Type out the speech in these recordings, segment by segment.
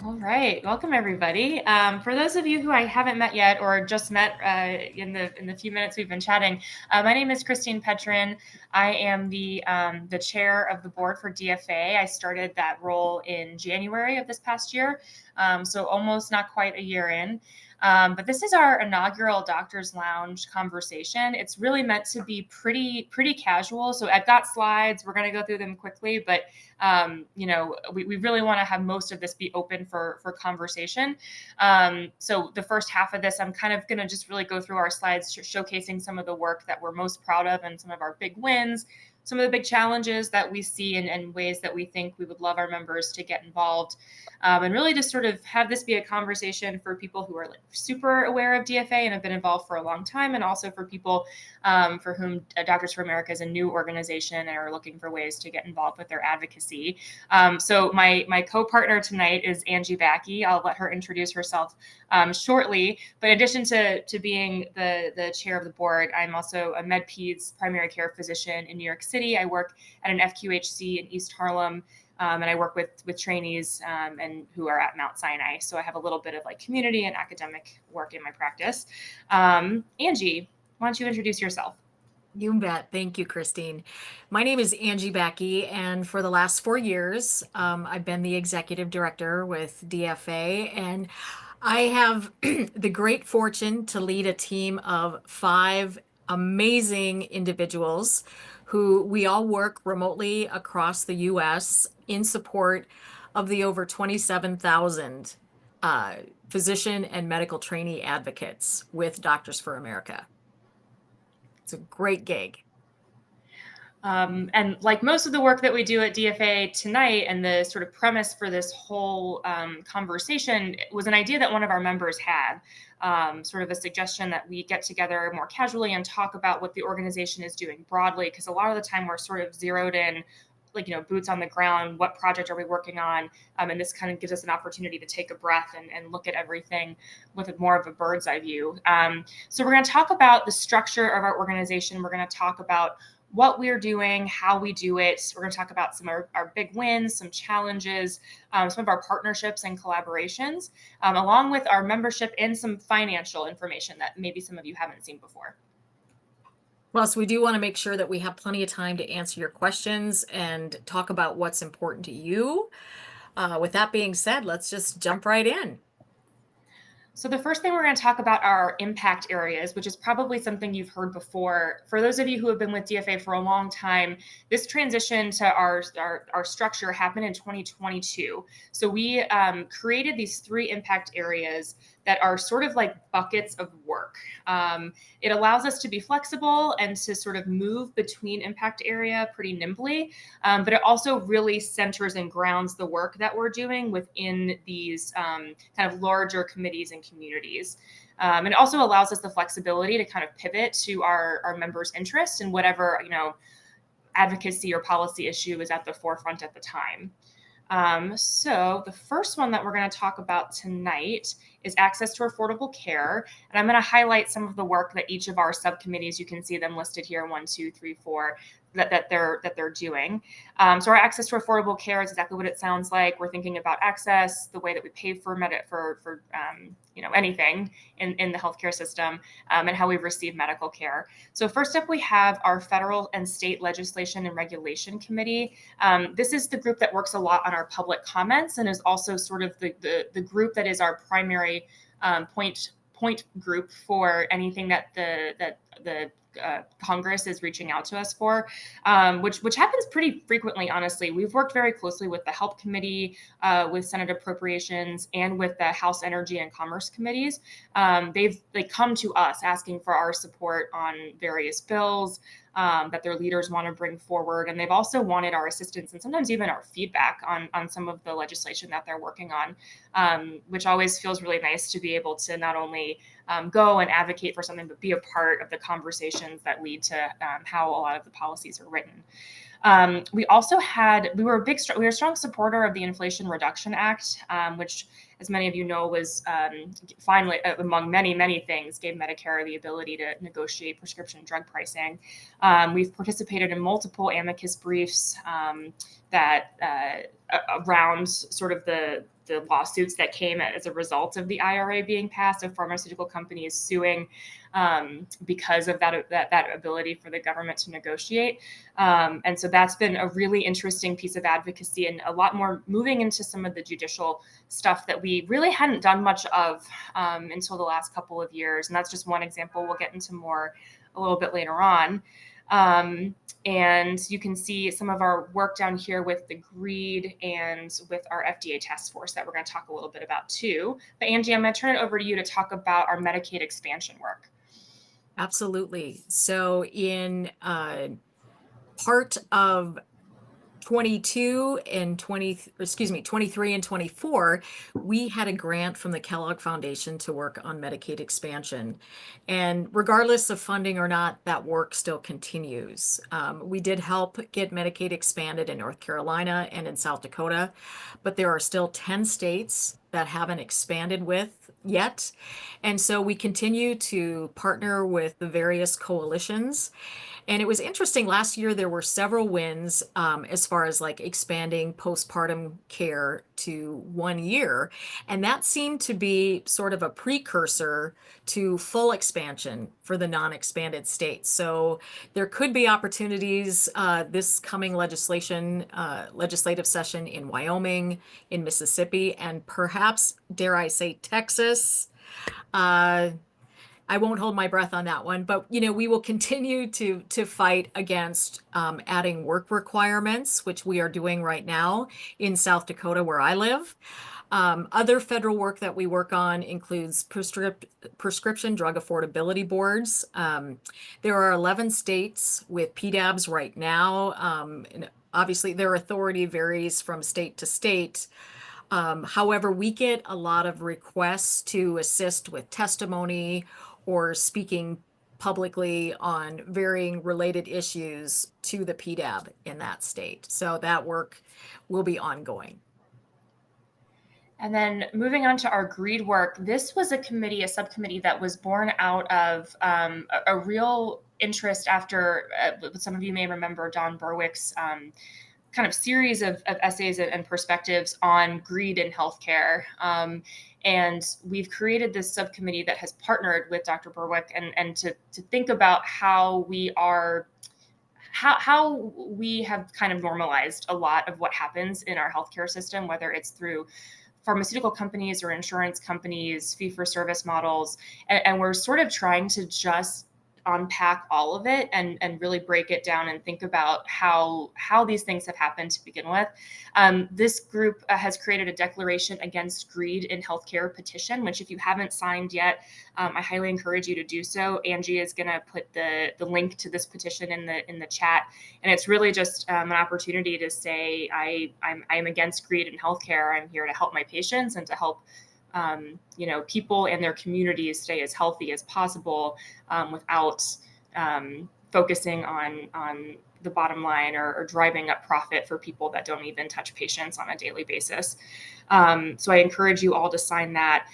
All right, welcome everybody. For those of you who I haven't met yet or just met in the few minutes we've been chatting, my name is Christine Petrin. I am the chair of the board for DFA. I started that role in January of this past year, so almost not quite a year in. But this is our inaugural Doctors Lounge conversation. It's really meant to be pretty casual. So I've got slides. We're going to go through them quickly, but we really want to have most of this be open for conversation. So the first half of this, I'm kind of going to just really go through our slides, showcasing some of the work that we're most proud of and some of our big wins, some of the big challenges that we see and ways that we think we would love our members to get involved. And really just sort of have this be a conversation for people who are like super aware of DFA and have been involved for a long time, and also for people for whom Doctors for America is a new organization and are looking for ways to get involved with their advocacy. So my co-partner tonight is Angie Backey. I'll let her introduce herself shortly. But in addition to being the chair of the board, I'm also a MedPeds primary care physician in New York City. I work at an FQHC in East Harlem. And I work with trainees and who are at Mount Sinai. So I have a little bit of like community and academic work in my practice. Angie, why don't you introduce yourself? You bet. Thank you, Christine. My name is Angie Backey, and for the last 4 years, I've been the executive director with DFA, and I have the great fortune to lead a team of five amazing individuals who we all work remotely across the US in support of the over 27,000 physician and medical trainee advocates with Doctors for America. It's a great gig. And like most of the work that we do at DFA tonight, and the sort of premise for this whole conversation was an idea that one of our members had, sort of a suggestion that we get together more casually and talk about what the organization is doing broadly, because a lot of the time we're sort of zeroed in, like, boots on the ground, what project are we working on? And this kind of gives us an opportunity to take a breath and look at everything with more of a bird's eye view. So we're going to talk about the structure of our organization. We're going to talk about what we're doing, how we do it. We're going to talk about some of our big wins, some challenges, some of our partnerships and collaborations, along with our membership and some financial information that maybe some of you haven't seen before. Plus, we do want to make sure that we have plenty of time to answer your questions and talk about what's important to you. With that being said, let's just jump right in. So the first thing we're going to talk about are impact areas, which is probably something you've heard before. For those of you who have been with DFA for a long time, this transition to our structure happened in 2022. So we created these three impact areas that are sort of like buckets of work. It allows us to be flexible and to sort of move between impact area pretty nimbly, but it also really centers and grounds the work that we're doing within these kind of larger committees and communities. And it also allows us the flexibility to kind of pivot to our members' interests and whatever, advocacy or policy issue is at the forefront at the time. So the first one that we're going to talk about tonight is access to affordable care. And I'm going to highlight some of the work that each of our subcommittees, you can see them listed here, 1, 2, 3, 4, that they're doing. So our access to affordable care is exactly what it sounds like. We're thinking about access, the way that we pay for anything in the healthcare system, and how we receive medical care. So first up, we have our federal and state legislation and regulation committee. This is the group that works a lot on our public comments and is also sort of the group that is our primary point group for anything that the Congress is reaching out to us for, which happens pretty frequently, honestly. We've worked very closely with the Help Committee, with Senate Appropriations, and with the House Energy and Commerce Committees. They come to us asking for our support on various bills that their leaders want to bring forward. And they've also wanted our assistance and sometimes even our feedback on some of the legislation that they're working on, which always feels really nice to be able to not only go and advocate for something, but be a part of the conversations that lead to how a lot of the policies are written. We were a strong supporter of the Inflation Reduction Act, which as many of you know, was finally, among many, many things, gave Medicare the ability to negotiate prescription drug pricing. We've participated in multiple amicus briefs that around sort of the lawsuits that came as a result of the IRA being passed, of pharmaceutical companies suing because of that ability for the government to negotiate. And so that's been a really interesting piece of advocacy, and a lot more moving into some of the judicial stuff that we really hadn't done much of until the last couple of years. And that's just one example. We'll get into more a little bit later on. And you can see some of our work down here with the GREED and with our FDA task force that we're going to talk a little bit about too. But Angie, I'm going to turn it over to you to talk about our Medicaid expansion work. Absolutely. So in part of 22 and 23 and 24, we had a grant from the Kellogg Foundation to work on Medicaid expansion. And regardless of funding or not, that work still continues. We did help get Medicaid expanded in North Carolina and in South Dakota, but there are still 10 states that haven't expanded with yet. And so we continue to partner with the various coalitions. And it was interesting, last year there were several wins as far as like expanding postpartum care to 1 year. And that seemed to be sort of a precursor to full expansion for the non-expanded states. So there could be opportunities this coming legislative session in Wyoming, in Mississippi, and perhaps, dare I say, Texas. I won't hold my breath on that one, but we will continue to fight against adding work requirements, which we are doing right now in South Dakota, where I live. Other federal work that we work on includes prescription drug affordability boards. There are 11 states with PDABs right now. And obviously, their authority varies from state to state. However, we get a lot of requests to assist with testimony or speaking publicly on varying related issues to the PDAB in that state. So that work will be ongoing. And then moving on to our GREED work, this was a subcommittee that was born out of a real interest after, some of you may remember Don Berwick's kind of series of essays and perspectives on greed in healthcare. And we've created this subcommittee that has partnered with Dr. Berwick and to think about how we have kind of normalized a lot of what happens in our healthcare system, whether it's through pharmaceutical companies or insurance companies, fee-for-service models. And we're sort of trying to just unpack all of it and really break it down and think about how these things have happened to begin with. This group has created a declaration against greed in healthcare petition, which if you haven't signed yet, I highly encourage you to do so. Angie is going to put the link to this petition in the chat, and it's really just an opportunity to say I'm against greed in healthcare. I'm here to help my patients and to help people and their communities stay as healthy as possible without focusing on the bottom line or driving up profit for people that don't even touch patients on a daily basis. So I encourage you all to sign that.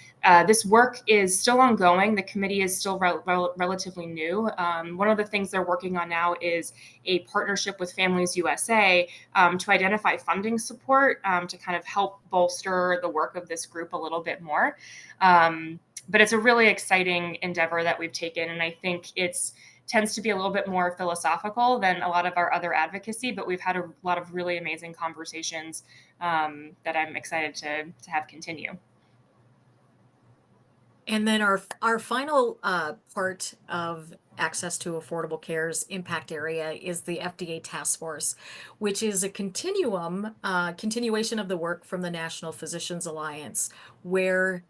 This work is still ongoing. The committee is still relatively new. One of the things they're working on now is a partnership with Families USA to identify funding support to kind of help bolster the work of this group a little bit more. But it's a really exciting endeavor that we've taken, and I think tends to be a little bit more philosophical than a lot of our other advocacy, but we've had a lot of really amazing conversations that I'm excited to have continue. And then our final part of Access to Affordable Care's impact area is the FDA task force, which is a continuation of the work from the National Physicians Alliance, where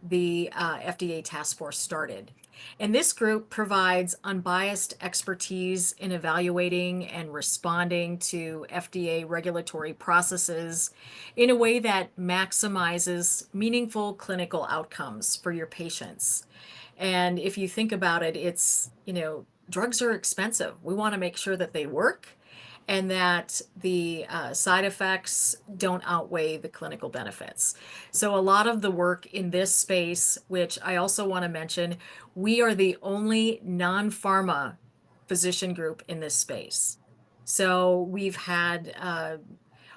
the FDA task force started. And this group provides unbiased expertise in evaluating and responding to FDA regulatory processes in a way that maximizes meaningful clinical outcomes for your patients. And if you think about it, drugs are expensive. We want to make sure that they work and that the side effects don't outweigh the clinical benefits. So, a lot of the work in this space, which I also want to mention, we are the only non pharma physician group in this space. So, we've had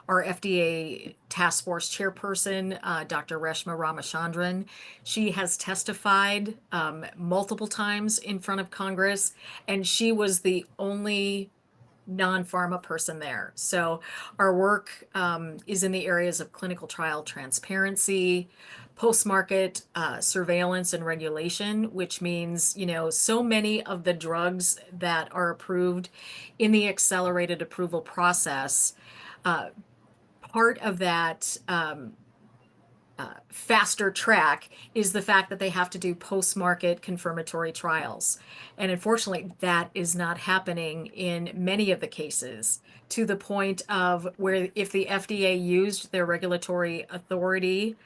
our FDA task force chairperson, Dr. Reshma Ramachandran. She has testified multiple times in front of Congress, and she was the only non-pharma person there. So our work is in the areas of clinical trial transparency, post-market surveillance and regulation, which means, so many of the drugs that are approved in the accelerated approval process, uh, part of that faster track is the fact that they have to do post-market confirmatory trials. And unfortunately, that is not happening in many of the cases, to the point of where if the FDA used their regulatory authority,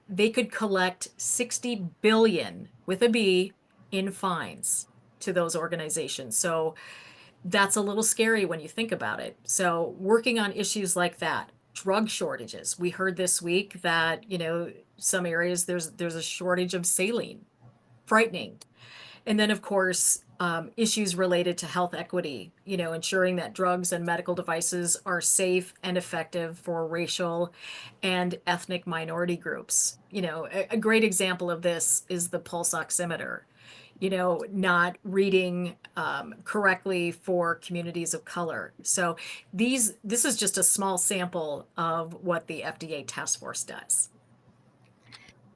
they could collect 60 billion with a B in fines to those organizations. So that's a little scary when you think about it. So working on issues like that, drug shortages. We heard this week that, some areas there's a shortage of saline. Frightening. And then, of course, issues related to health equity, ensuring that drugs and medical devices are safe and effective for racial and ethnic minority groups. A great example of this is the pulse oximeter, not reading correctly for communities of color. So this is just a small sample of what the FDA task force does.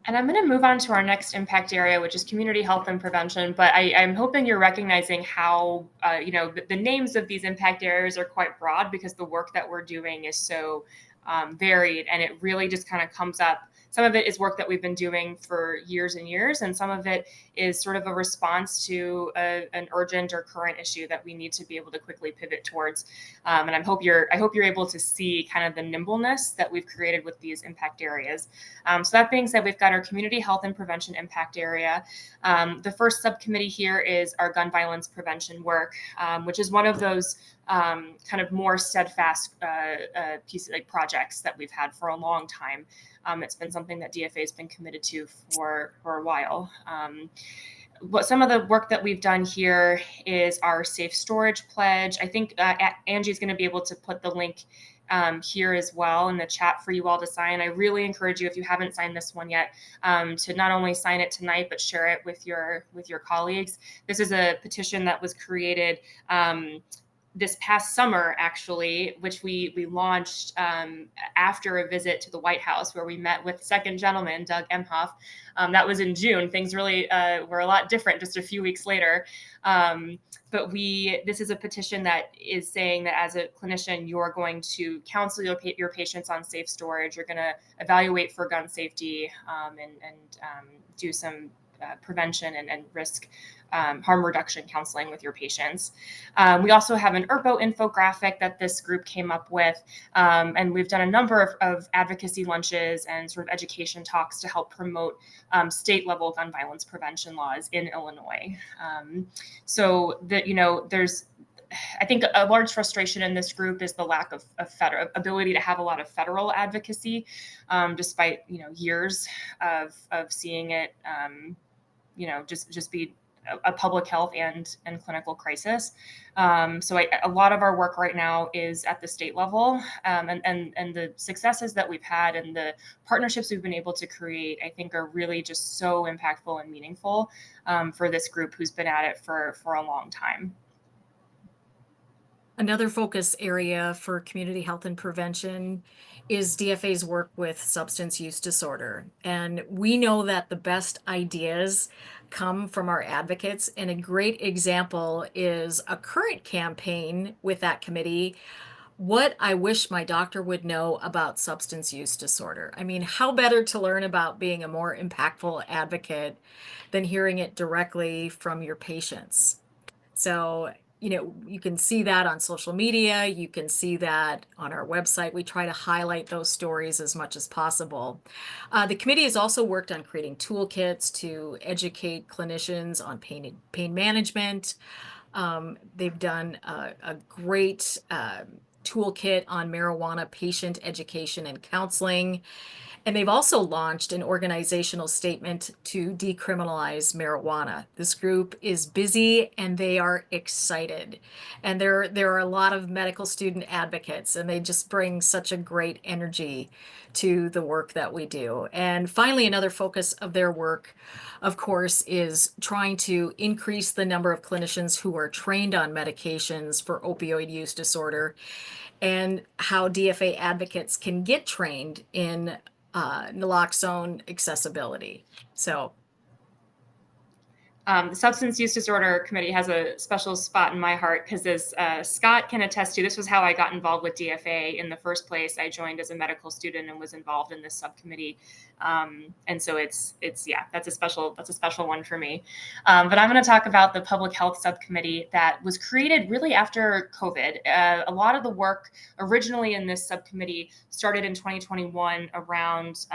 And I'm going to move on to our next impact area, which is community health and prevention. But I'm hoping you're recognizing how, the names of these impact areas are quite broad because the work that we're doing is so varied, and it really just kind of comes up. Some of it is work that we've been doing for years and years, and some of it is sort of a response to an urgent or current issue that we need to be able to quickly pivot towards. And I hope you're able to see kind of the nimbleness that we've created with these impact areas. So that being said, we've got our community health and prevention impact area. The first subcommittee here is our gun violence prevention work, which is one of those kind of more steadfast pieces, like projects that we've had for a long time. It's been something that DFA has been committed to for a while. What some of the work that we've done here is our safe storage pledge. I think Angie's going to be able to put the link here as well in the chat for you all to sign. I really encourage you, if you haven't signed this one yet, to not only sign it tonight but share it with your colleagues. This is a petition that was created this past summer, actually, which we launched after a visit to the White House, where we met with Second Gentleman Doug Emhoff. That was in June. Things really were a lot different just a few weeks later. But this is a petition that is saying that as a clinician, you're going to counsel your patients on safe storage. You're going to evaluate for gun safety and do some prevention and risk harm reduction counseling with your patients. We also have an ERPO infographic that this group came up with, and we've done a number of advocacy lunches and sort of education talks to help promote state level gun violence prevention laws in Illinois. So that, there's, I think a large frustration in this group is the lack of federal ability to have a lot of federal advocacy, despite years of seeing it, just be a public health and clinical crisis. So a lot of our work right now is at the state level, and the successes that we've had and the partnerships we've been able to create, I think, are really just so impactful and meaningful for this group who's been at it for a long time. Another focus area for community health and prevention is DFA's work with substance use disorder. And we know that the best ideas come from our advocates. And a great example is a current campaign with that committee. What I wish my doctor would know about substance use disorder. I mean, how better to learn about being a more impactful advocate than hearing it directly from your patients? So, you can see that on social media. You can see that on our website. We try to highlight those stories as much as possible. The committee has also worked on creating toolkits to educate clinicians on pain management, They've done a great toolkit on marijuana patient education and counseling. And they've also launched an organizational statement to decriminalize marijuana. This group is busy and they are excited. And there are a lot of medical student advocates, and they just bring such a great energy to the work that we do. And finally, another focus of their work, of course, is trying to increase the number of clinicians who are trained on medications for opioid use disorder, and how DFA advocates can get trained in naloxone accessibility. So The Substance Use Disorder Committee has a special spot in my heart because, as Scott can attest to, this was how I got involved with DFA in the first place. I joined as a medical student and was involved in this subcommittee, and so it's yeah, that's a special one for me. But I'm going to talk about the Public Health Subcommittee that was created really after COVID. A lot of the work originally in this subcommittee started in 2021 around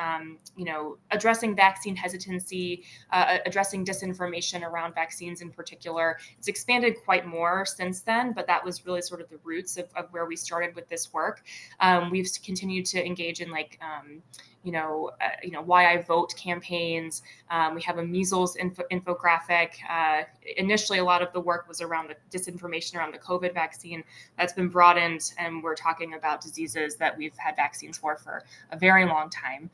addressing vaccine hesitancy, addressing disinformation around vaccines in particular. It's expanded quite more since then, but that was really sort of the roots of where we started with this work. We've continued to engage in why I vote campaigns. We have a measles infographic. Initially, a lot of the work was around the disinformation around the COVID vaccine. That's been broadened, and we're talking about diseases that we've had vaccines for a very long time.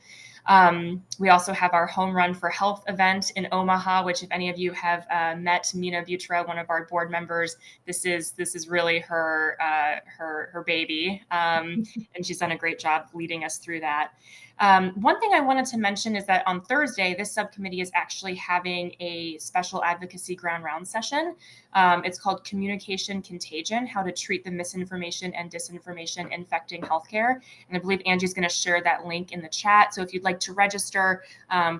We also have our Home Run for Health event in Omaha, which, if any of you have met Mina Butra, one of our board members, this is really her baby, and she's done a great job leading us through that. One thing I wanted to mention is that on Thursday, this subcommittee is actually having a special advocacy ground round session. It's called Communication Contagion: How to Treat the Misinformation and Disinformation Infecting Healthcare. And I believe Angie's going to share that link in the chat. So if you'd like to register,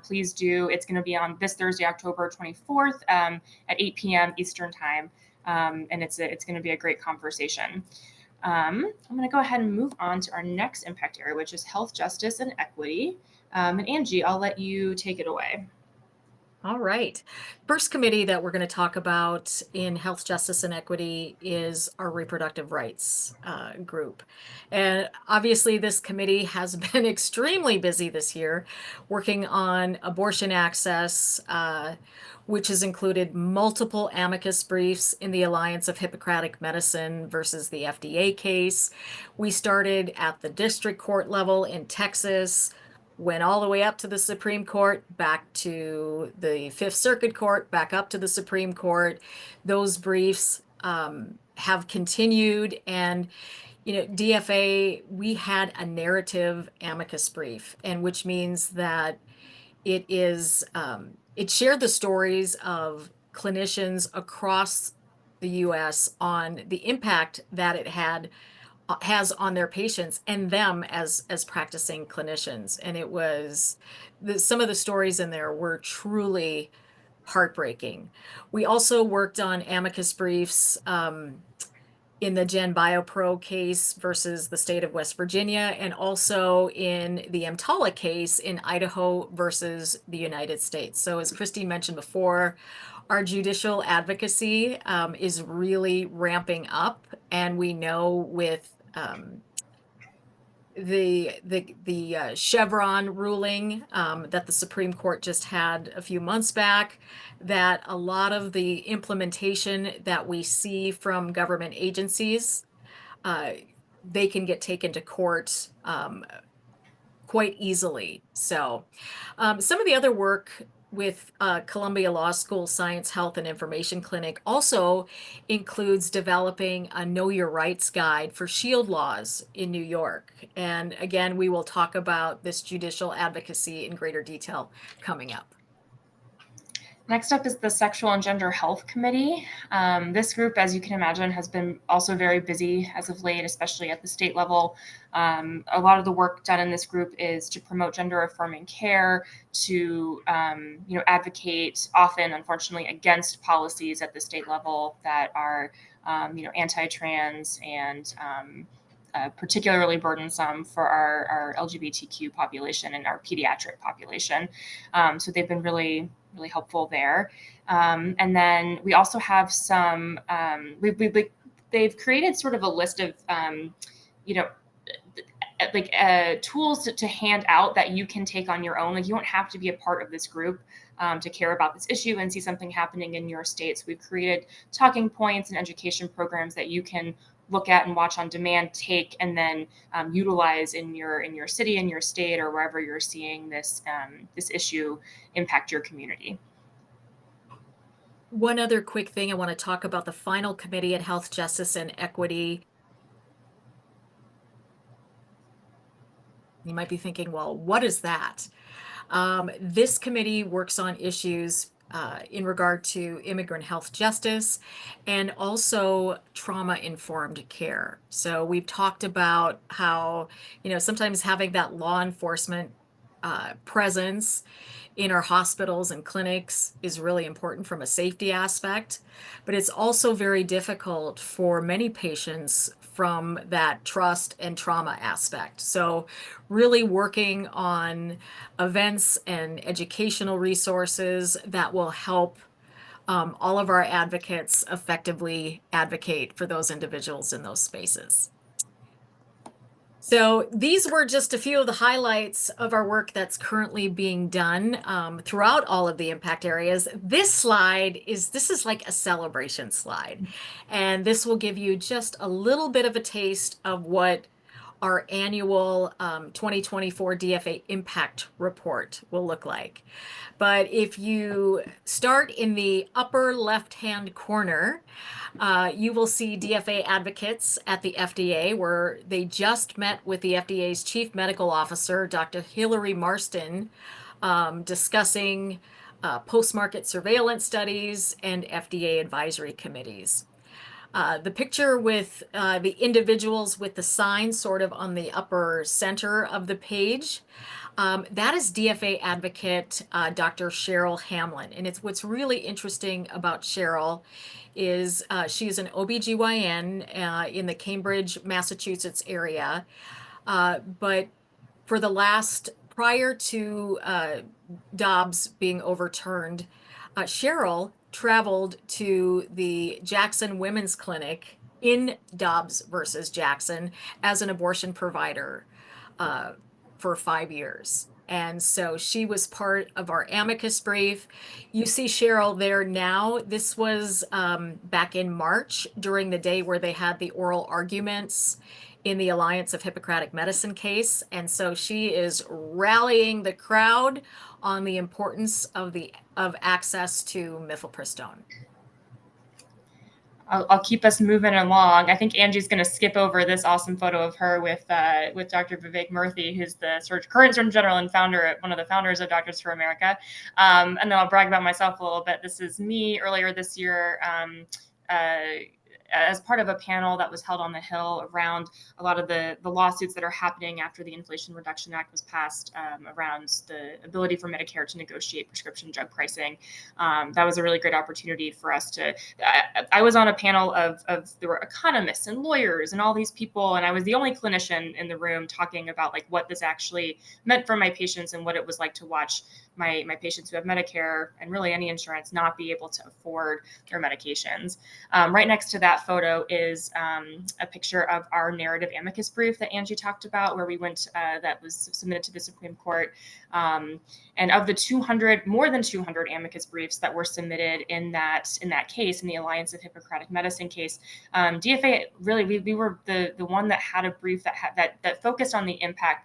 please do. It's going to be on this Thursday, October 24th at 8 p.m. Eastern Time. And it's going to be a great conversation. I'm going to go ahead and move on to our next impact area, which is health justice and equity. And Angie, I'll let you take it away. all right. First committee that we're going to talk about in health justice and equity is our reproductive rights group. And obviously, this committee has been extremely busy this year working on abortion access, which has included multiple amicus briefs in the Alliance of Hippocratic Medicine versus the FDA case. We started at the district court level in Texas, went all the way up to the Supreme Court, back to the Fifth Circuit Court, back up to the Supreme Court. Those briefs have continued. And, DFA, we had a narrative amicus brief, and which means that it shared the stories of clinicians across the US on the impact that it has on their patients and them as practicing clinicians. And it was some of the stories in there were truly heartbreaking. We also worked on amicus briefs in the Gen BioPro case versus the state of West Virginia, and also in the EMTALA case in Idaho versus the United States. So as Christine mentioned before, our judicial advocacy is really ramping up, and we know with the Chevron ruling that the Supreme Court just had a few months back, that a lot of the implementation that we see from government agencies, they can get taken to court quite easily. So some of the other work with Columbia Law School Science, Health, and Information Clinic also includes developing a Know Your Rights guide for SHIELD laws in New York. And again, we will talk about this judicial advocacy in greater detail coming up. Next up is the Sexual and Gender Health Committee. This group, as you can imagine, has been also very busy as of late, especially at the state level. A lot of the work done in this group is to promote gender-affirming care, to advocate, often, unfortunately, against policies at the state level that are anti-trans and particularly burdensome for our LGBTQ population and our pediatric population. So they've been really really helpful there. And then we also have some, they've created sort of a list of, you know, like tools to hand out that you can take on your own. Like you don't have to be a part of this group to care about this issue and see something happening in your state. So we've created talking points and education programs that you can look at and watch on demand, take, and then utilize in your city, in your state, or wherever you're seeing this issue impact your community. One other quick thing I want to talk about the final committee at Health, Justice, and Equity. You might be thinking, well, what is that? This committee works on issues in regard to immigrant health justice and also trauma-informed care. So we've talked about how, sometimes having that law enforcement presence in our hospitals and clinics is really important from a safety aspect, but it's also very difficult for many patients from that trust and trauma aspect. So really working on events and educational resources that will help all of our advocates effectively advocate for those individuals in those spaces. So these were just a few of the highlights of our work that's currently being done throughout all of the impact areas. This is like a celebration slide, and this will give you just a little bit of a taste of what our annual 2024 DFA Impact Report will look like. But if you start in the upper left-hand corner, you will see DFA advocates at the FDA, where they just met with the FDA's Chief Medical Officer, Dr. Hilary Marston, discussing post-market surveillance studies and FDA advisory committees. The picture with the individuals with the sign sort of on the upper center of the page, that is DFA advocate Dr. Cheryl Hamlin. And what's really interesting about Cheryl is she is an OBGYN in the Cambridge, Massachusetts area. But for the prior to Dobbs being overturned, Cheryl traveled to the Jackson Women's Clinic in Dobbs versus Jackson as an abortion provider for 5 years. And so she was part of our amicus brief. You see Cheryl there now. This was back in March during the day where they had the oral arguments in the Alliance of Hippocratic Medicine case. And so she is rallying the crowd on the importance of access to mifepristone. I'll keep us moving along. I think Angie's going to skip over this awesome photo of her with Dr. Vivek Murthy, who's the current Surgeon General and one of the founders of Doctors for America. And then I'll brag about myself a little bit. This is me earlier this year. As part of a panel that was held on the Hill around a lot of the lawsuits that are happening after the Inflation Reduction Act was passed around the ability for Medicare to negotiate prescription drug pricing. That was a really great opportunity for us to, I was on a panel of there were economists and lawyers and all these people, and I was the only clinician in the room talking about like what this actually meant for my patients and what it was like to watch my patients who have Medicare and really any insurance not be able to afford their medications. Right next to that photo is a picture of our narrative amicus brief that Angie talked about, where we went, that was submitted to the Supreme Court. And of the more than 200 amicus briefs that were submitted in that case, in the Alliance of Hippocratic Medicine case, DFA really we were the one that had a brief that focused on the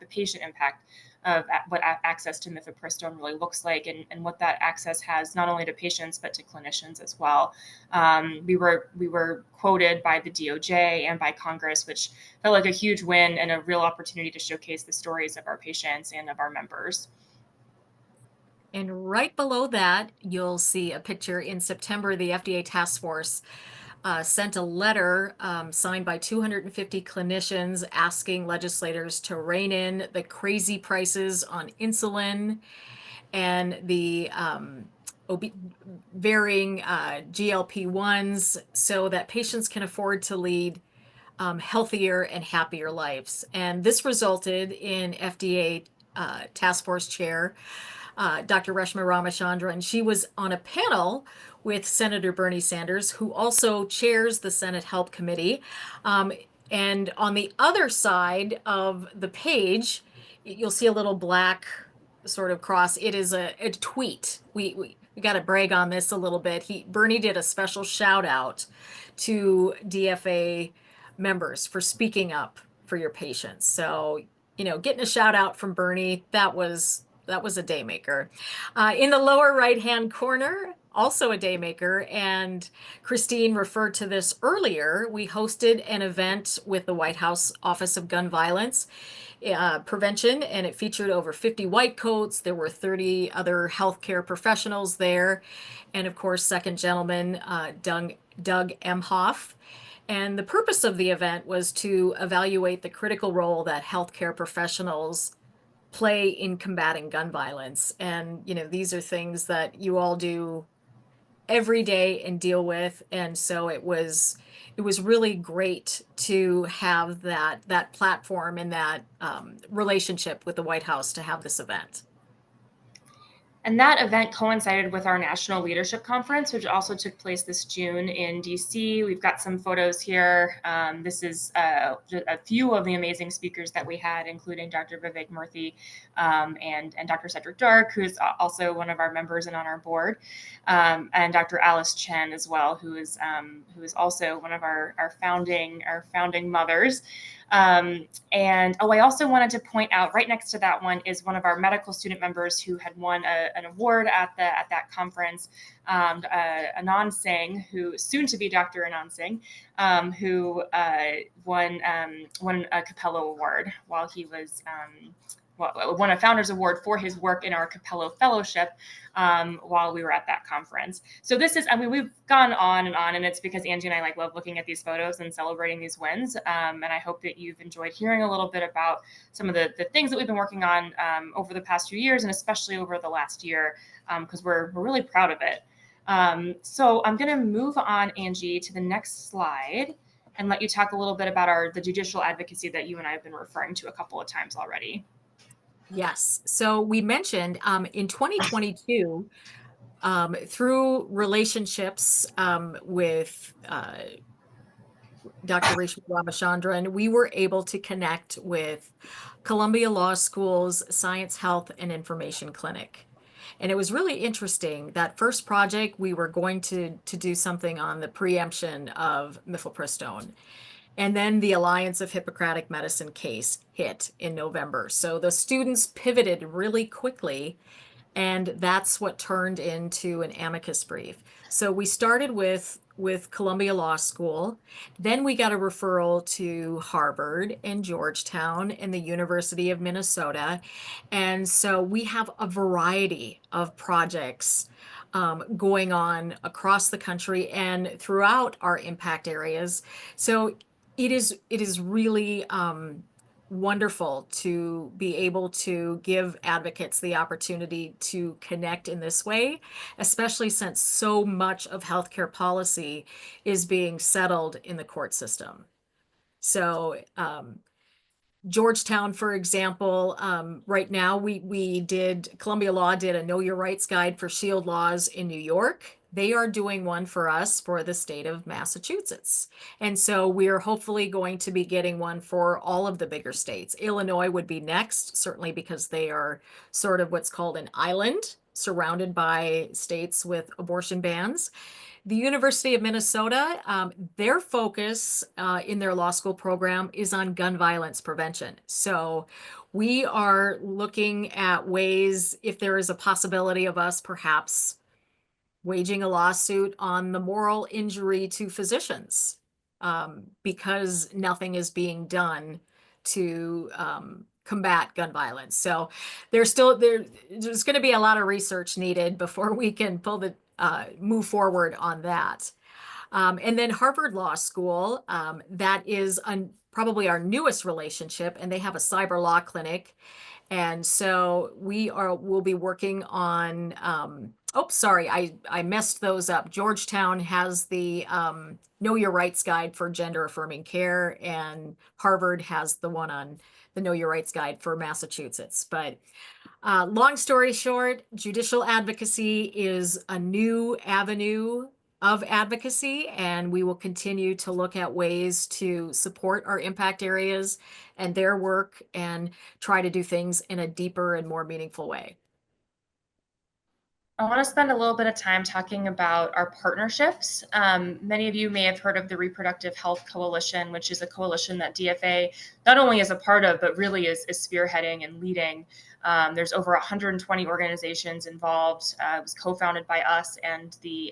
patient impact of what access to mifepristone really looks like, and what that access has not only to patients but to clinicians as well. We were quoted by the DOJ and by Congress, which felt like a huge win and a real opportunity to showcase the stories of our patients and of our members. And right below that, you'll see a picture. In September, the FDA task force sent a letter signed by 250 clinicians asking legislators to rein in the crazy prices on insulin and the varying GLP-1s so that patients can afford to lead healthier and happier lives. And this resulted in FDA task force chair Dr. Reshma Ramachandran. She was on a panel with Senator Bernie Sanders, who also chairs the Senate Health Committee. Um, and on the other side of the page, you'll see a little black sort of cross. It is a tweet. We got to brag on this a little bit. Bernie did a special shout out to DFA members for speaking up for your patients. So, getting a shout out from Bernie, that was a daymaker. In the lower right hand corner, also a daymaker, and Christine referred to this earlier. We hosted an event with the White House Office of Gun Violence Prevention, and it featured over 50 white coats. There were 30 other healthcare professionals there, and of course, second gentleman Doug Emhoff. And the purpose of the event was to evaluate the critical role that healthcare professionals play in combating gun violence. And, these are things that you all do every day and deal with. And so it was really great to have that platform and that relationship with the White House to have this event. And that event coincided with our National Leadership Conference, which also took place this June in DC. We've got some photos here. This is a few of the amazing speakers that we had, including Dr. Vivek Murthy and Dr. Cedric Dark, who's also one of our members and on our board, and Dr. Alice Chen as well, who is also one of our founding mothers. I also wanted to point out right next to that one is one of our medical student members who had won an award at that conference, Anand Singh, who soon to be Dr. Anand Singh, who won a Capello Award while he was won a Founders Award for his work in our Capello Fellowship while we were at that conference. So this is, we've gone on, and it's because Angie and I love looking at these photos and celebrating these wins. And I hope that you've enjoyed hearing a little bit about some of the things that we've been working on over the past few years, and especially over the last year, because we're really proud of it. So I'm going to move on, Angie, to the next slide and let you talk a little bit about the judicial advocacy that you and I have been referring to a couple of times already. Yes. So we mentioned in 2022, through relationships with Dr. Reshma Ramachandran, we were able to connect with Columbia Law School's Science, Health, and Information Clinic. And it was really interesting. That first project, we were going to do something on the preemption of mifepristone. And then the Alliance of Hippocratic Medicine case hit in November. So the students pivoted really quickly, and that's what turned into an amicus brief. So we started with Columbia Law School. Then we got a referral to Harvard and Georgetown and the University of Minnesota. And so we have a variety of projects going on across the country and throughout our impact areas. So it is really wonderful to be able to give advocates the opportunity to connect in this way, especially since so much of healthcare policy is being settled in the court system. So Georgetown, for example, right now Columbia Law did a Know Your Rights Guide for Shield Laws in New York. They are doing one for us for the state of Massachusetts. And so we are hopefully going to be getting one for all of the bigger states. Illinois would be next, certainly because they are sort of what's called an island surrounded by states with abortion bans. The University of Minnesota, their focus in their law school program is on gun violence prevention. So we are looking at ways, if there is a possibility of us perhaps waging a lawsuit on the moral injury to physicians because nothing is being done to combat gun violence. So there's going to be a lot of research needed before we can move forward on that. And then Harvard Law School, that is probably our newest relationship, and they have a cyber law clinic. And so we'll be working on Oh, sorry, I messed those up. Georgetown has the Know Your Rights Guide for Gender Affirming Care, and Harvard has the one on the Know Your Rights Guide for Massachusetts. But long story short, judicial advocacy is a new avenue of advocacy, and we will continue to look at ways to support our impact areas and their work and try to do things in a deeper and more meaningful way. I want to spend a little bit of time talking about our partnerships. Many of you may have heard of the Reproductive Health Coalition, which is a coalition that DFA not only is a part of, but really is spearheading and leading. There's over 120 organizations involved. It was co-founded by us and the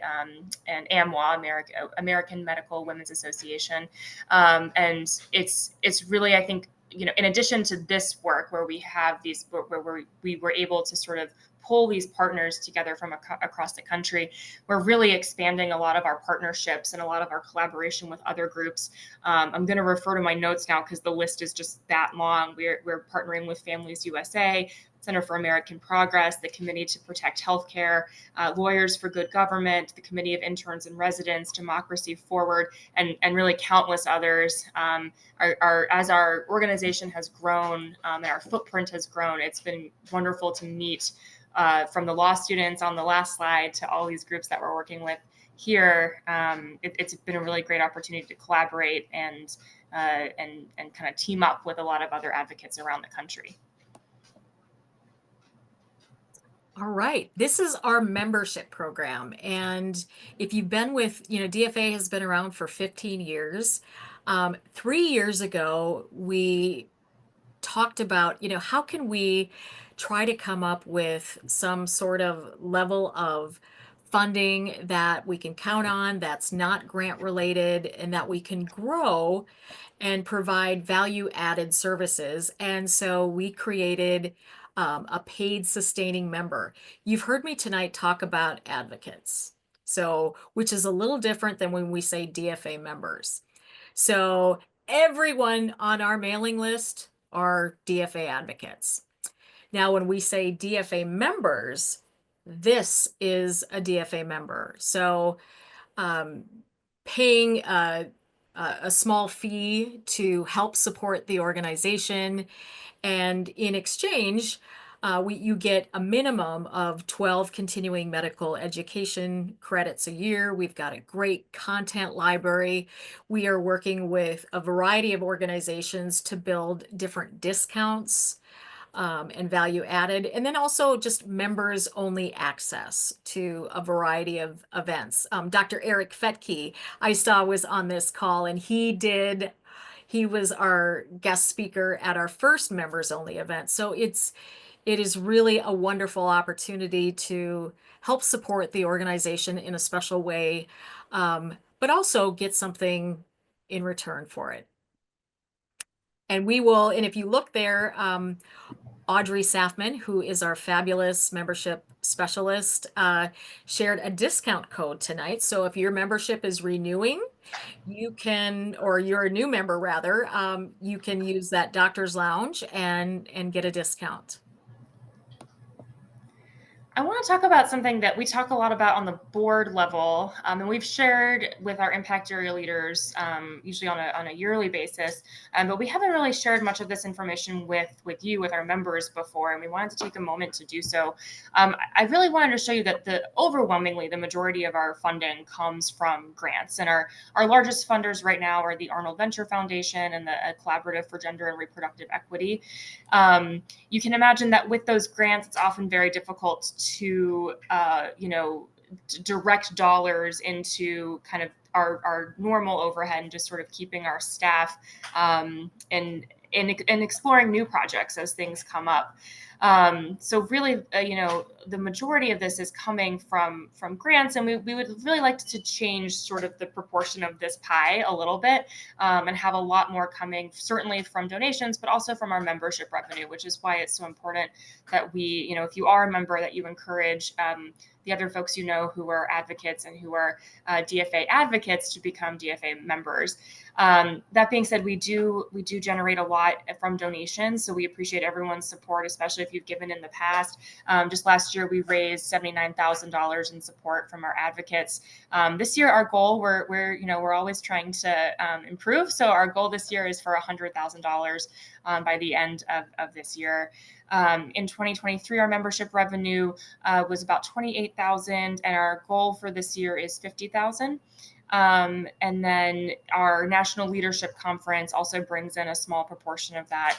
and AMWA, American Medical Women's Association, and it's really, I think, in addition to this work where we have these, where we were able to sort of pull these partners together from across the country, we're really expanding a lot of our partnerships and a lot of our collaboration with other groups. I'm going to refer to my notes now because the list is just that long. We're partnering with Families USA, Center for American Progress, the Committee to Protect Healthcare, Lawyers for Good Government, the Committee of Interns and Residents, Democracy Forward, and really countless others. As our organization has grown and our footprint has grown, it's been wonderful to meet from the law students on the last slide to all these groups that we're working with here. It's been a really great opportunity to collaborate and kind of team up with a lot of other advocates around the country. All right, this is our membership program. And if you've been with, DFA has been around for 15 years. 3 years ago, we talked about, how can we try to come up with some sort of level of funding that we can count on, that's not grant related, and that we can grow and provide value added services. And so we created a paid sustaining member. You've heard me tonight talk about advocates, so which is a little different than when we say DFA members. So everyone on our mailing list are DFA advocates. Now, when we say DFA members, this is a DFA member. So paying a small fee to help support the organization, and in exchange, you get a minimum of 12 continuing medical education credits a year. We've got a great content library. We are working with a variety of organizations to build different discounts and value added, and then also just members only access to a variety of events. Dr. Eric Fetke, I saw, was on this call, and he was our guest speaker at our first members only event. So it is really a wonderful opportunity to help support the organization in a special way, but also get something in return for it. And if you look there, Audrey Safman, who is our fabulous membership specialist, shared a discount code tonight. So if your membership is renewing, you can, or you're a new member rather, you can use that Doctor's Lounge and get a discount. I want to talk about something that we talk a lot about on the board level, and we've shared with our impact area leaders, usually on a yearly basis, but we haven't really shared much of this information with you, with our members before, and we wanted to take a moment to do so. I really wanted to show you that overwhelmingly, the majority of our funding comes from grants, and our largest funders right now are the Arnold Venture Foundation and the Collaborative for Gender and Reproductive Equity. You can imagine that with those grants, it's often very difficult to direct dollars into kind of our normal overhead and just sort of keeping our staff and exploring new projects as things come up. So really, the majority of this is coming from grants, and we would really like to change sort of the proportion of this pie a little bit, and have a lot more coming certainly from donations, but also from our membership revenue, which is why it's so important that we, if you are a member, that you encourage the other folks who are advocates and who are DFA advocates to become DFA members. That being said, we do generate a lot from donations, so we appreciate everyone's support, especially if you've given in the past. Just last last year we raised $79,000 in support from our advocates. This year, our goal, we're always trying to improve. So our goal this year is for $100,000 by the end of this year. In 2023, our membership revenue was about $28,000, and our goal for this year is $50,000. And then our National Leadership Conference also brings in a small proportion of that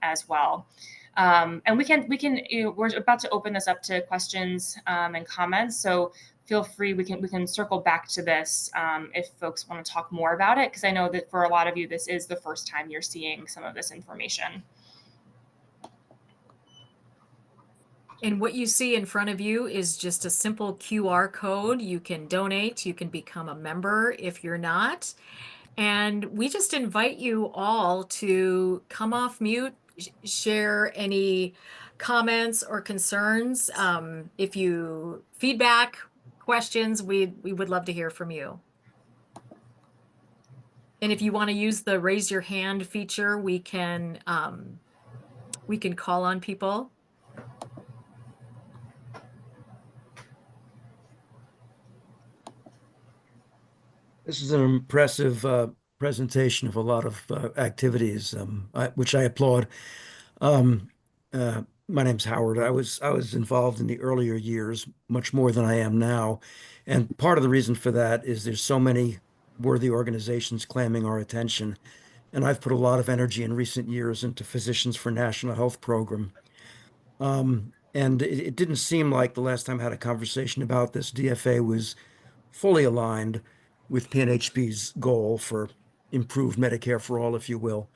as well. And we're about to open this up to questions and comments. So feel free, we can circle back to this if folks want to talk more about it, because I know that for a lot of you, this is the first time you're seeing some of this information. And what you see in front of you is just a simple QR code. You can donate, you can become a member if you're not. And we just invite you all to come off mute, share any comments or concerns. If you feedback, questions, we would love to hear from you. And if you want to use the raise your hand feature, we can call on people. This is an impressive presentation of a lot of activities, which I applaud. My name's Howard. I was involved in the earlier years, much more than I am now, and part of the reason for that is there's so many worthy organizations claiming our attention, and I've put a lot of energy in recent years into Physicians for National Health program. And it didn't seem like the last time I had a conversation about this, DFA was fully aligned with PNHP's goal for improved Medicare for all, if you will.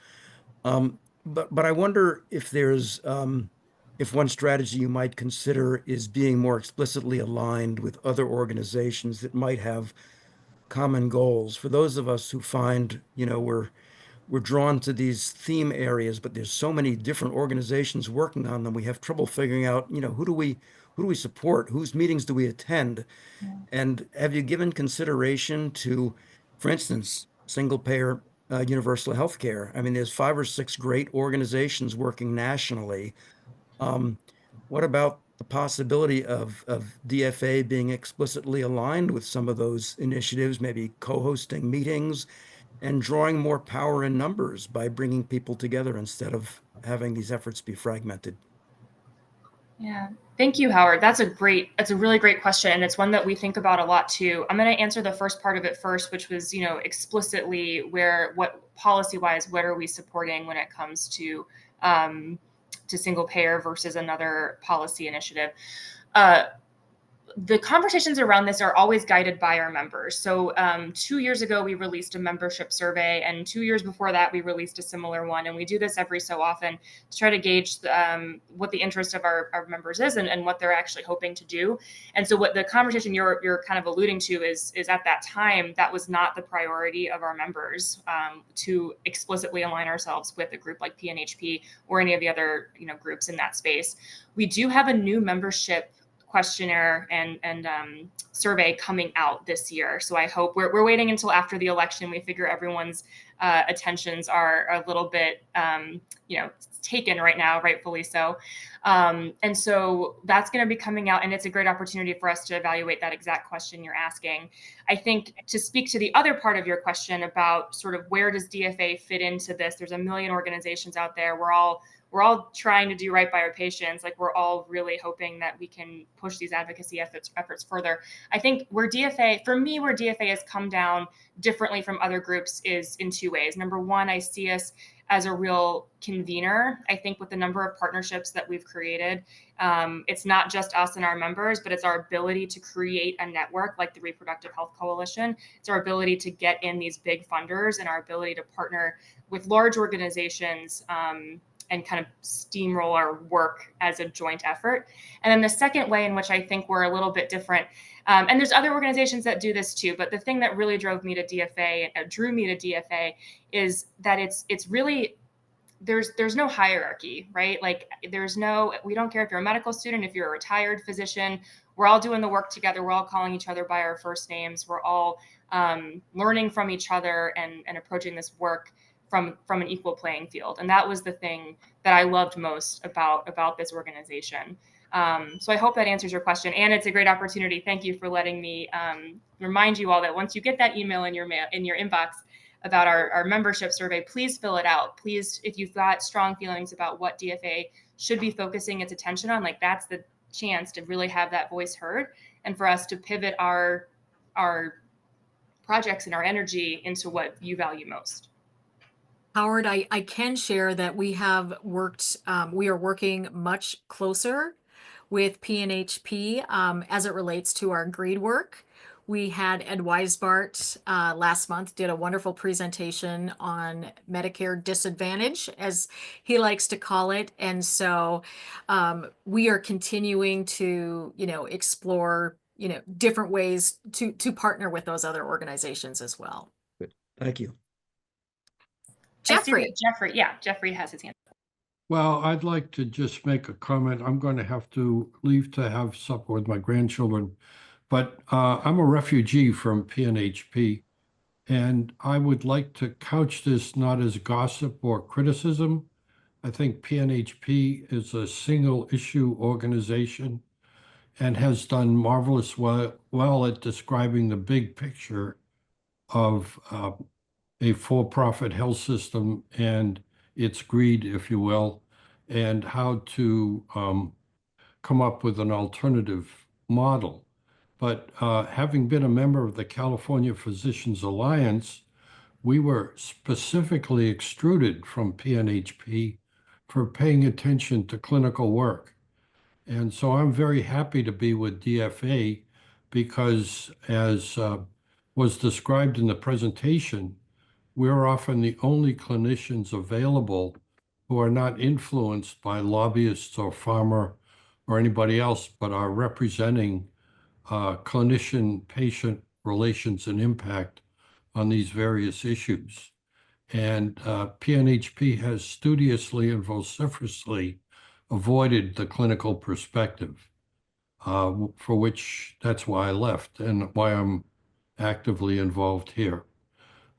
But I wonder if there's if one strategy you might consider is being more explicitly aligned with other organizations that might have common goals. For those of us who find, we're drawn to these theme areas, but there's so many different organizations working on them. We have trouble figuring out, who do we support? Whose meetings do we attend? Yeah. And have you given consideration to, for instance, single payer universal health care? I mean, there's 5 or 6 great organizations working nationally. What about the possibility of DFA being explicitly aligned with some of those initiatives, maybe co-hosting meetings and drawing more power in numbers by bringing people together instead of having these efforts be fragmented? Yeah. Thank you, Howard. That's a really great question. And it's one that we think about a lot too. I'm going to answer the first part of it first, which was, explicitly what policy-wise, what are we supporting when it comes to single payer versus another policy initiative. The conversations around this are always guided by our members. So 2 years ago, we released a membership survey, and 2 years before that, we released a similar one. And we do this every so often to try to gauge what the interest of our members is and what they're actually hoping to do. And so what the conversation you're kind of alluding to is at that time, that was not the priority of our members to explicitly align ourselves with a group like PNHP or any of the other groups in that space. We do have a new membership questionnaire and survey coming out this year. So I hope we're waiting until after the election. We figure everyone's attentions are a little bit, taken right now, rightfully so. And so that's going to be coming out, and it's a great opportunity for us to evaluate that exact question you're asking. I think to speak to the other part of your question about sort of where does DFA fit into this, there's a million organizations out there. We're all trying to do right by our patients. Like, we're all really hoping that we can push these advocacy efforts further. I think where DFA has come down differently from other groups is in 2 ways. Number one, I see us as a real convener. I think with the number of partnerships that we've created, it's not just us and our members, but it's our ability to create a network like the Reproductive Health Coalition. It's our ability to get in these big funders and our ability to partner with large organizations and kind of steamroll our work as a joint effort. And then the second way in which I think we're a little bit different, and there's other organizations that do this too, but the thing that really drew me to DFA is that it's really, there's no hierarchy, right? Like, we don't care if you're a medical student, if you're a retired physician, we're all doing the work together. We're all calling each other by our first names. We're all learning from each other and approaching this work from an equal playing field. And that was the thing that I loved most about this organization. So I hope that answers your question, and it's a great opportunity. Thank you for letting me remind you all that once you get that email in your inbox about our membership survey, please fill it out. Please, if you've got strong feelings about what DFA should be focusing its attention on, like that's the chance to really have that voice heard, and for us to pivot our projects and our energy into what you value most. Howard, I can share that we have worked, we are working much closer with PNHP as it relates to our GREED work. We had Ed Weisbart last month did a wonderful presentation on Medicare Disadvantage, as he likes to call it. And so we are continuing to, explore, different ways to partner with those other organizations as well. Good. Thank you. Jeffrey. Jeffrey has his hand. Well, I'd like to just make a comment. I'm going to have to leave to have supper with my grandchildren, but I'm a refugee from PNHP, and I would like to couch this not as gossip or criticism. I think PNHP is a single issue organization and has done marvelous well at describing the big picture of a for-profit health system and its greed, if you will, and how to come up with an alternative model. But having been a member of the California Physicians Alliance, we were specifically extruded from PNHP for paying attention to clinical work. And so I'm very happy to be with DFA because, as was described in the presentation, we're often the only clinicians available who are not influenced by lobbyists or pharma or anybody else, but are representing clinician-patient relations and impact on these various issues. And PNHP has studiously and vociferously avoided the clinical perspective, for which that's why I left and why I'm actively involved here.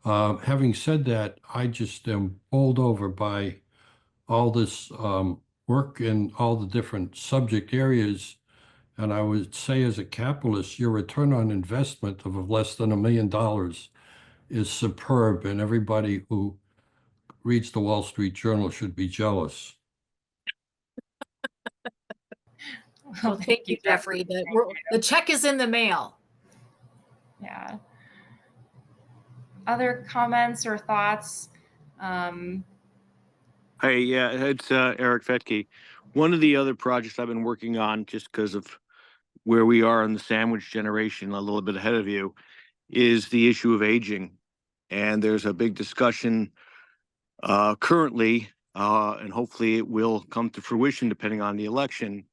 Having said that, I just am bowled over by all this work in all the different subject areas. And I would say, as a capitalist, your return on investment of less than $1 million is superb, and everybody who reads the Wall Street Journal should be jealous. Well, thank you, Jeffrey. The check is in the mail. Yeah. Other comments or thoughts? Hey, yeah, it's Eric Fetke. One of the other projects I've been working on, just because of where we are in the sandwich generation, a little bit ahead of you, is the issue of aging. And there's a big discussion currently, and hopefully it will come to fruition depending on the election,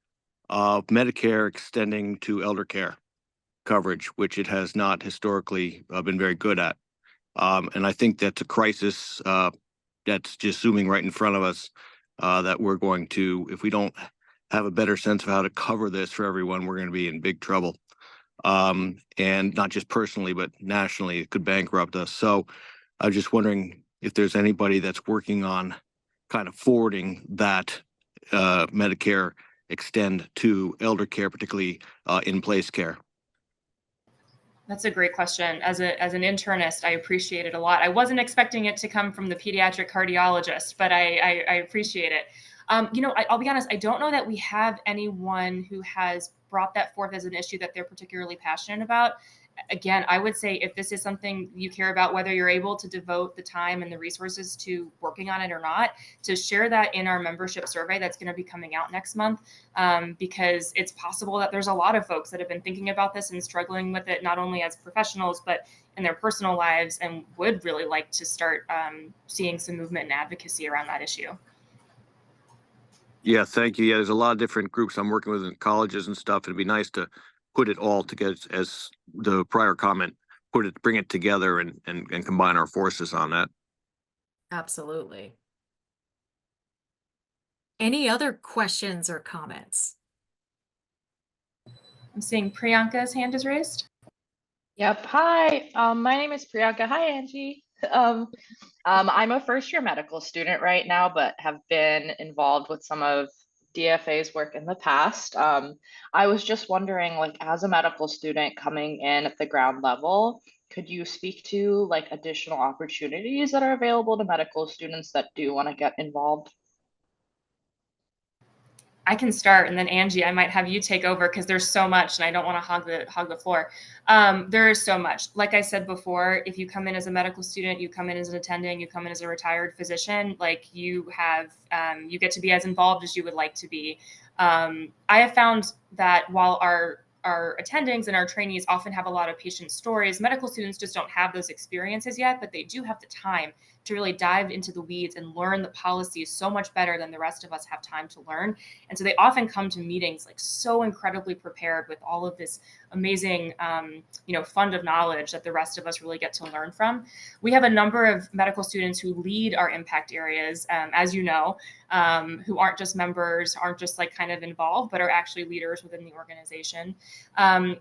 of Medicare extending to elder care coverage, which it has not historically been very good at. And I think that's a crisis that's just zooming right in front of us, that we're going to, if we don't have a better sense of how to cover this for everyone, we're going to be in big trouble. And not just personally, but nationally, it could bankrupt us. So I was just wondering if there's anybody that's working on kind of forwarding that Medicare extend to elder care, particularly in-place care. That's a great question. As an internist, I appreciate it a lot. I wasn't expecting it to come from the pediatric cardiologist, but I appreciate it. I'll be honest, I don't know that we have anyone who has brought that forth as an issue that they're particularly passionate about. Again, I would say if this is something you care about, whether you're able to devote the time and the resources to working on it or not, to share that in our membership survey that's going to be coming out next month, because it's possible that there's a lot of folks that have been thinking about this and struggling with it, not only as professionals, but in their personal lives, and would really like to start seeing some movement and advocacy around that issue. Yeah, thank you. Yeah, there's a lot of different groups I'm working with in colleges and stuff. It'd be nice to put it all together, as the prior comment, bring it together and combine our forces on that. Absolutely. Any other questions or comments? I'm seeing Priyanka's hand is raised. Yep. Hi, my name is Priyanka. Hi, Angie. I'm a first-year medical student right now, but have been involved with some of DFA's work in the past. I was just wondering, like, as a medical student coming in at the ground level, could you speak to like additional opportunities that are available to medical students that do want to get involved? I can start, and then Angie, I might have you take over because there's so much, and I don't want to hog the floor. There is so much. Like I said before, if you come in as a medical student, you come in as an attending, you come in as a retired physician, like you have, you get to be as involved as you would like to be. I have found that while our attendings and our trainees often have a lot of patient stories, medical students just don't have those experiences yet, but they do have the time to really dive into the weeds and learn the policies so much better than the rest of us have time to learn. And so they often come to meetings like so incredibly prepared with all of this amazing, fund of knowledge that the rest of us really get to learn from. We have a number of medical students who lead our impact areas, as you know, who aren't just members, aren't just like kind of involved, but are actually leaders within the organization.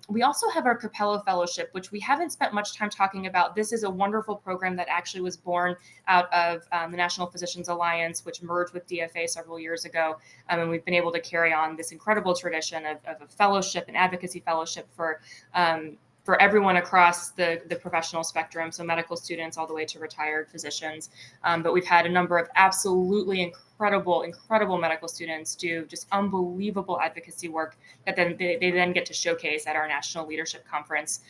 We also have our Capello Fellowship, which we haven't spent much time talking about. This is a wonderful program that actually was born out of the National Physicians Alliance, which merged with DFA several years ago. And we've been able to carry on this incredible tradition of a fellowship, an advocacy fellowship for everyone across the professional spectrum, so medical students all the way to retired physicians. But we've had a number of absolutely incredible medical students do just unbelievable advocacy work that then they then get to showcase at our National Leadership Conference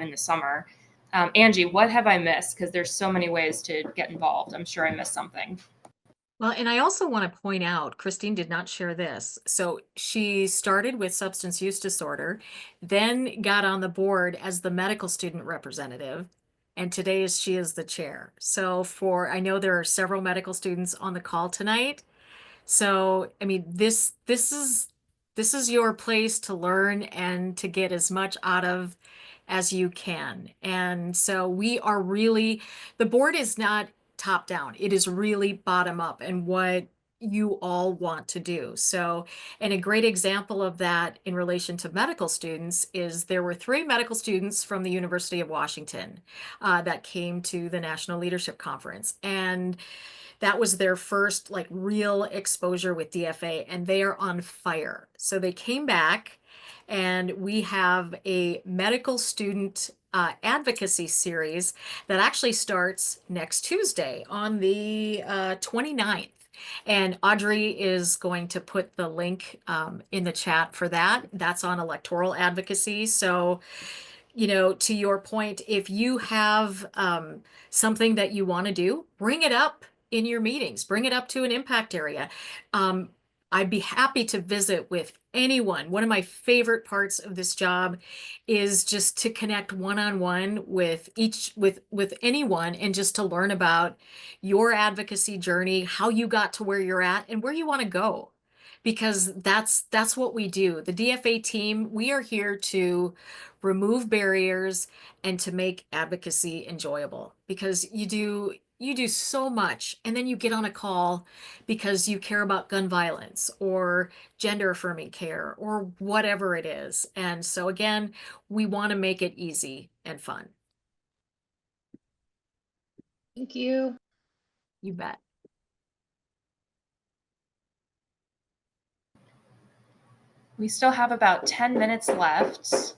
in the summer. Angie, what have I missed? Because there's so many ways to get involved. I'm sure I missed something. Well, and I also want to point out, Christine did not share this. So she started with substance use disorder, then got on the board as the medical student representative, and today she is the chair. So I know there are several medical students on the call tonight. So, I mean, this is your place to learn and to get as much out of as you can. And so the board is not top down. It is really bottom up and what you all want to do. So, and a great example of that in relation to medical students is there were 3 medical students from the University of Washington that came to the National Leadership Conference. And that was their first like real exposure with DFA, and they are on fire. So they came back, and we have a medical student advocacy series that actually starts next Tuesday on the 29th. And Audrey is going to put the link in the chat for that. That's on electoral advocacy. So, to your point, if you have something that you want to do, bring it up in your meetings, bring it up to an impact area. I'd be happy to visit with anyone. One of my favorite parts of this job is just to connect one-on-one with anyone and just to learn about your advocacy journey, how you got to where you're at and where you want to go. Because that's what we do. The DFA team, we are here to remove barriers and to make advocacy enjoyable, because you do so much, and then you get on a call because you care about gun violence or gender affirming care or whatever it is. And so again, we want to make it easy and fun. Thank you. You bet. We still have about 10 minutes left.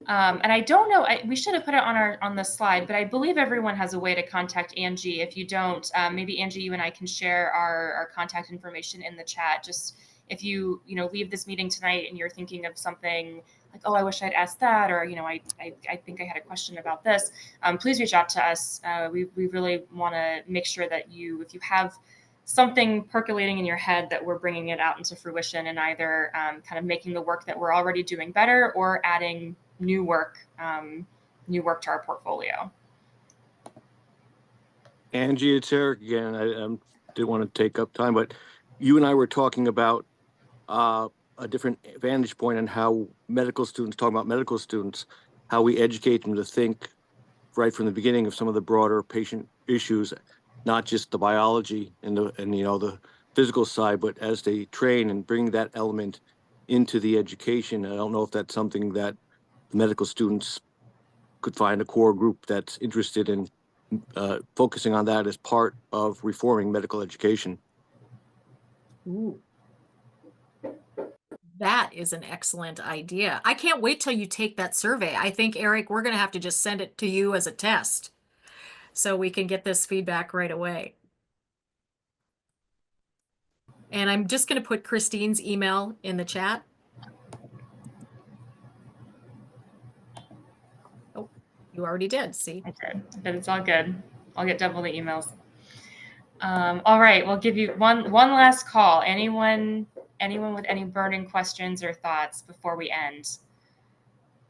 And I don't know, we should have put it on the slide, but I believe everyone has a way to contact Angie. If you don't, maybe Angie, you and I can share our contact information in the chat. Just if you leave this meeting tonight and you're thinking of something like, oh, I wish I'd asked that, or I think I had a question about this, please reach out to us. We really want to make sure that if you have something percolating in your head, that we're bringing it out into fruition and either kind of making the work that we're already doing better or adding new work to our portfolio. Angie, it's Eric again. I didn't want to take up time, but you and I were talking about a different vantage point on how medical students, talking about medical students, how we educate them to think right from the beginning of some of the broader patient issues, not just the biology and the physical side, but as they train and bring that element into the education. I don't know if that's something that medical students could find a core group that's interested in focusing on that as part of reforming medical education. Ooh. That is an excellent idea. I can't wait till you take that survey. I think, Eric, we're going to have to just send it to you as a test so we can get this feedback right away. And I'm just going to put Christine's email in the chat. Oh, you already did, see? I did, but it's all good. I'll get double the emails. All right, we'll give you one last call. Anyone with any burning questions or thoughts before we end?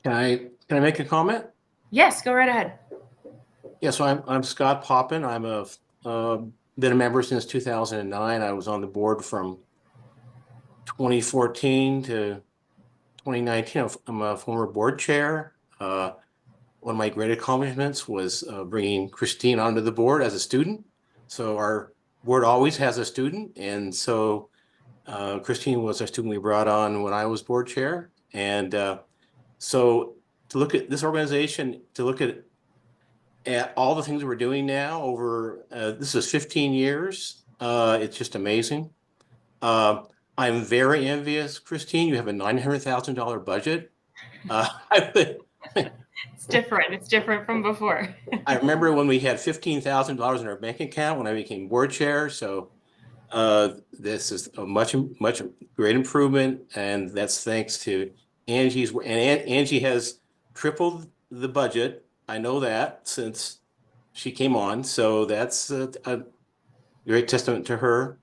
Can I make a comment? Yes, go right ahead. Yeah, so I'm Scott Poppin. I'm been a member since 2009. I was on the board from 2014 to 2019. I'm a former board chair. One of my great accomplishments was bringing Christine onto the board as a student. So our board always has a student, and so Christine was a student we brought on when I was board chair. And so to look at this organization, to look at all the things we're doing now over, this is 15 years. It's just amazing. I'm very envious, Christine. You have a $900,000 budget. It's different. It's different from before. I remember when we had $15,000 in our bank account when I became board chair. So this is a much great improvement, and that's thanks to Angie's. And Angie has tripled the budget. I know that since she came on. So that's a great testament to her.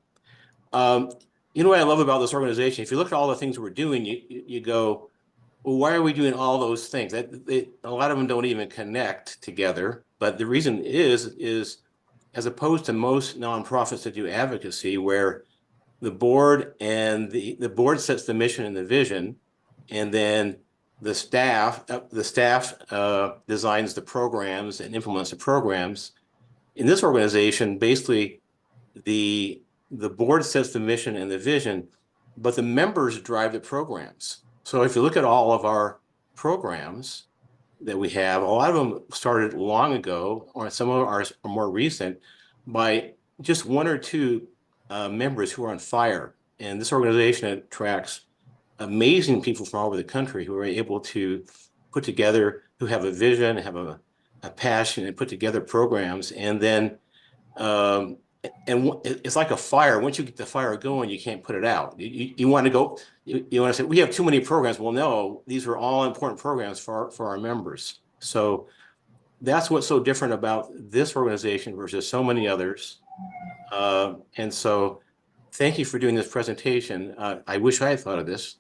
You know what I love about this organization? If you look at all the things we're doing, you go, well, why are we doing all those things? A lot of them don't even connect together. But the reason is as opposed to most nonprofits that do advocacy, where the board and the board sets the mission and the vision, and then the staff designs the programs and implements the programs. In this organization, basically, the board sets the mission and the vision, but the members drive the programs. So if you look at all of our programs that we have, a lot of them started long ago, or some of ours are more recent, by just one or two members who are on fire. And this organization attracts amazing people from all over the country who are able to put together, who have a vision, have a passion, and put together programs. And then it's like a fire. Once you get the fire going, you can't put it out. You want to go, you want to say, we have too many programs. Well, no, these are all important programs for our members. So that's what's so different about this organization versus so many others. And so thank you for doing this presentation. I wish I had thought of this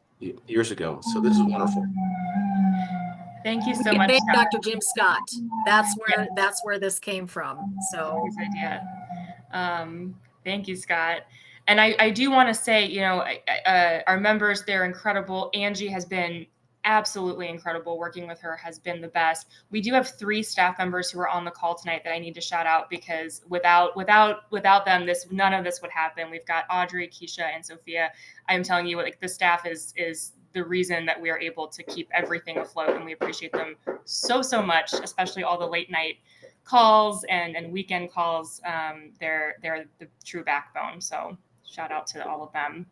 years ago. So this is wonderful. Thank you so much, Thank Scott. Dr. Jim Scott. That's where this came from. So His idea. Thank you, Scott. And I do want to say, you know, our members, they're incredible. Angie has been absolutely incredible. Working with her has been the best. We do have 3 staff members who are on the call tonight that I need to shout out, because without them, none of this would happen. We've got Audrey, Keisha, and Sophia. I'm telling you, like, the staff is the reason that we are able to keep everything afloat, and we appreciate them so much, especially all the late night calls and weekend calls. They're the true backbone. So shout out to all of them.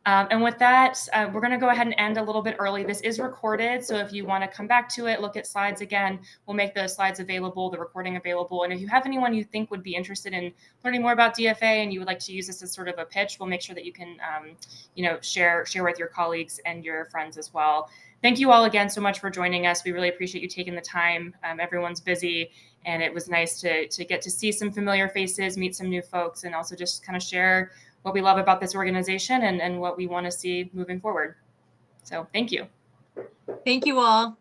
And with that, we're going to go ahead and end a little bit early. This is recorded, so if you want to come back to it, look at slides again, we'll make the slides available, the recording available. And if you have anyone you think would be interested in learning more about DFA and you would like to use this as sort of a pitch, we'll make sure that you can, share with your colleagues and your friends as well. Thank you all again so much for joining us. We really appreciate you taking the time. Everyone's busy, and it was nice to get to see some familiar faces, meet some new folks, and also just kind of share what we love about this organization and what we want to see moving forward. So thank you. thank you all.